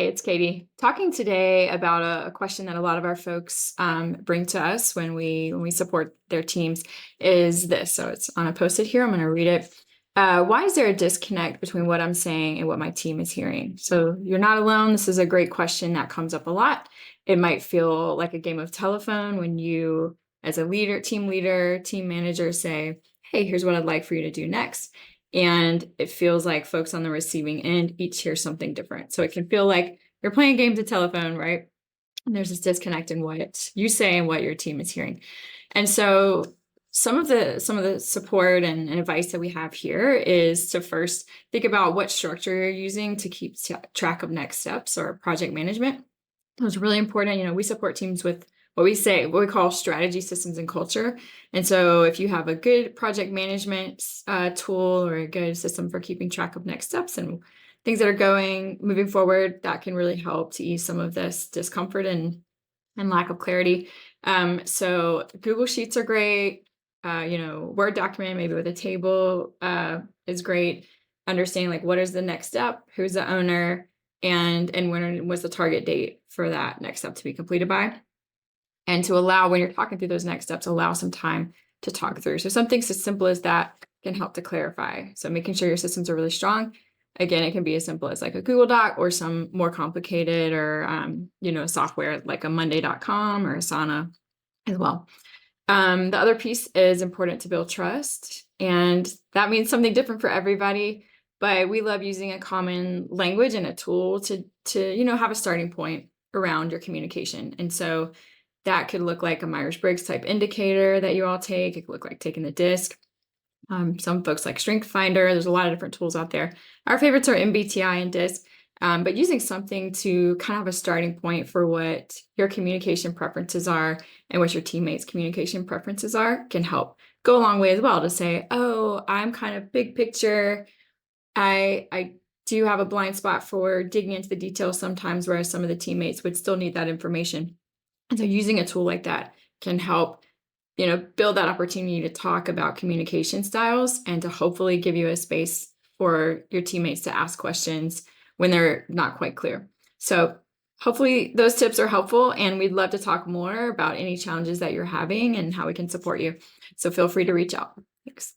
Hey, it's Katie. Talking today about a question that a lot of our folks bring to us when we support their teams is this. So it's on a post-it here. I'm going to read it. Why is there a disconnect between what I'm saying and what my team is hearing? So you're not alone. This is a great question that comes up a lot. It might feel like a game of telephone when you, as a leader, team manager, say, "Hey, here's what I'd like for you to do next." And it feels like folks on the receiving end each hear something different. So it can feel like you're playing games of telephone, right? And there's this disconnect in what you say and what your team is hearing. And so some of the support and advice that we have here is to first think about what structure you're using to keep track of next steps or project management. It's really important. We support teams with what we call strategy, systems, and culture. And so if you have a good project management tool or a good system for keeping track of next steps and things that are moving forward, that can really help to ease some of this discomfort and lack of clarity. So Google Sheets are great. Word document, maybe with a table, is great. Understanding like what is the next step, who's the owner, and when was the target date for that next step to be completed by. And to allow, when you're talking through those next steps, allow some time to talk through. So some things as simple as that can help to clarify. So making sure your systems are really strong. Again, it can be as simple as like a Google Doc or some more complicated or, software like a Monday.com or Asana as well. The other piece is important to build trust. And that means something different for everybody. But we love using a common language and a tool to have a starting point around your communication. And so that could look like a Myers-Briggs type indicator that you all take. It could look like taking the DISC. Some folks like Strength Finder. There's a lot of different tools out there. Our favorites are MBTI and DISC. But using something to kind of have a starting point for what your communication preferences are and what your teammates' communication preferences are can help go a long way as well to say, oh, I'm kind of big picture. I do have a blind spot for digging into the details sometimes, whereas some of the teammates would still need that information. And so using a tool like that can help, build that opportunity to talk about communication styles and to hopefully give you a space for your teammates to ask questions when they're not quite clear. So hopefully those tips are helpful, and we'd love to talk more about any challenges that you're having and how we can support you. So feel free to reach out. Thanks.